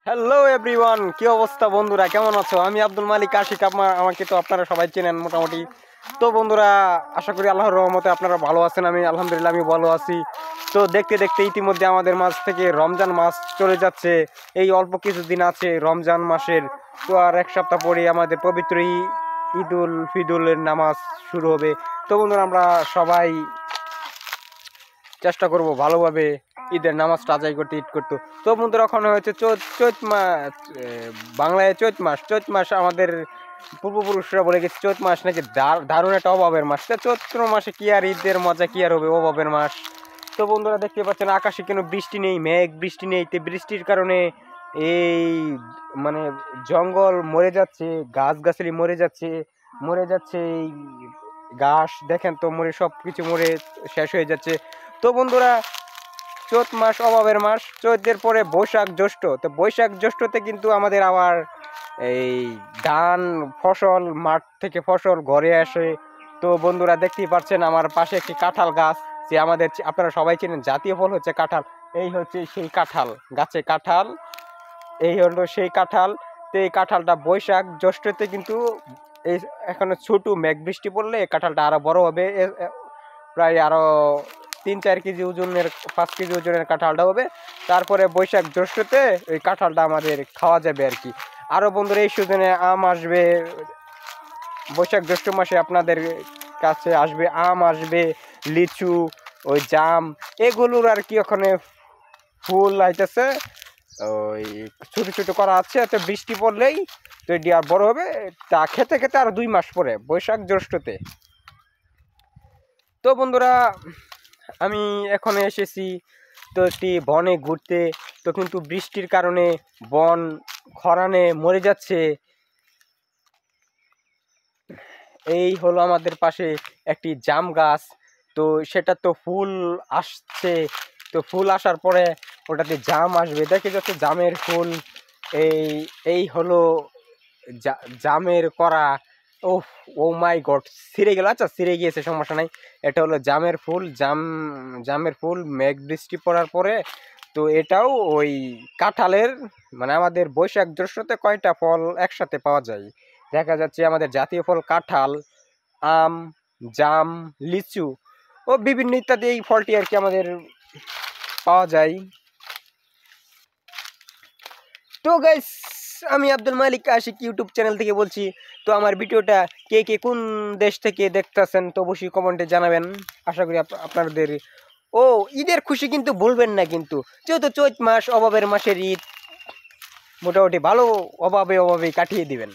Hello everyone, কি অবস্থা বন্ধুরা? কেমন আছো? আমি আব্দুল মালিক আশিক। আমাকে তো আপনারা সবাই চেনেন মোটামুটি। তো বন্ধুরা, আশা করি আল্লাহর রহমতে আপনারা ভালো আছেন। আমি আলহামদুলিল্লাহ আমি ভালো আছি। তো দেখতে দেখতে ইতিমধ্যে আমাদের মাঝ থেকে রমজান মাস চলে যাচ্ছে। এই অল্প কিছুদিন আছে রমজান মাসের। তো আর এক সপ্তাহ পরে আমাদের পবিত্র ঈদুল ফিদুলের নামাজ শুরু হবে। তো বন্ধুরা, আমরা সবাই চেষ্টা করব ভালোভাবে ঈদের নামাজটা আদায় করতে, ঈদ করতে। তো বন্ধুরা, এখন হয়েছে চৈত মাস, বাংলায় চৈত মাস আমাদের পূর্বপুরুষরা বলে গেছে চৈত মাস নাকি দারুণ একটা অভাবের মাস। তো চৈত্র মাসে কি আর ঈদের মজা কি আর হবে, অভাবের মাস। তো বন্ধুরা, দেখতে পাচ্ছেন আকাশে কেন বৃষ্টি নেই, বৃষ্টি নেই। তো বৃষ্টির কারণে এই মানে জঙ্গল মরে যাচ্ছে, গাছগাছালি মরে যাচ্ছে এই ঘাস দেখেন তো মরে, সব কিছু মরে শেষ হয়ে যাচ্ছে। তো বন্ধুরা, চৈত মাস অভাবের মাস। চৈতের পরে বৈশাখ জ্যৈষ্ঠ। তো বৈশাখ জ্যৈষ্ঠতে কিন্তু আমাদের আবার এই ধান ফসল, মাঠ থেকে ফসল ঘরে আসে। তো বন্ধুরা, দেখতেই পাচ্ছেন আমার পাশে একটি কাঁঠাল গাছ, যে আমাদের আপনারা সবাই চেনেন জাতীয় ফল হচ্ছে কাঁঠাল। এই হচ্ছে সেই কাঁঠাল, গাছে কাঁঠাল, এই হলো সেই কাঁঠাল। তো এই কাঁঠালটা বৈশাখ জ্যৈষ্ঠতে কিন্তু এই এখনো ছোট, মেঘ বৃষ্টি পড়লে কাঁঠালটা আরো বড় হবে। প্রায় আরো 3-4 কেজি ওজনের, 5 কেজি ওজনের কাঁঠালটা হবে। তারপরে বৈশাখ জ্যৈষ্ঠতে ওই কাঁঠালটা আমাদের খাওয়া যাবে আর কি। আরো বন্ধুরা, এই সিজনে আম আসবে। বৈশাখ জ্যৈষ্ঠ মাসে আপনাদের কাছে আসবে আম, আসবে লিচু, ওই জাম, এগুলোর আর কি ওখানে ফুল আইতেছে। ওই ছোট ছোট করা আছে, তো বৃষ্টি পড়লেই তো এটি আর বড় হবে। তা খেতে খেতে আর 2 মাস পরে বৈশাখ জ্যৈষ্ঠতে। তো বন্ধুরা, আমি এখন এসেছি তো একটি বনে ঘুরতে। তো কিন্তু বৃষ্টির কারণে বন খরানে মরে যাচ্ছে। এই হলো আমাদের পাশে একটি জাম গাছ। তো সেটা তো ফুল আসছে। তো ফুল আসার পরে ওটাতে জাম আসবে, দেখে যাচ্ছে জামের ফুল। এই এই হলো জামের করা। ও ও মাই গড, ছিঁড়ে গেল। আচ্ছা, ছিঁড়ে গিয়েছে, সমস্যা নাই। এটা হলো জামের ফুল, জামের ফুল মেঘ বৃষ্টি পড়ার পরে। তো এটাও ওই কাঁঠালের, মানে আমাদের বৈশাখ জ্যৈষ্ঠতে কয়টা ফল একসাথে পাওয়া যায় দেখা যাচ্ছে। আমাদের জাতীয় ফল কাঁঠাল, আম, জাম, লিচু ও বিভিন্ন ইত্যাদি এই ফলটি আর কি আমাদের পাওয়া যায়। তো গাইস, আমি আব্দুল মালিক আশিক ইউটিউব চ্যানেল থেকে বলছি। তো আমার ভিডিওটা কে কে কোন দেশ থেকে দেখতেছেন তো অবশ্যই কমেন্টে জানাবেন। আশা করি আপনাদের ও ঈদের খুশি কিন্তু ভুলবেন না কিন্তু। যেহেতু চৈত মাস, অভাবের মাসের ঈদ, মোটামুটি ভালো অভাবে কাটিয়ে দিবেন।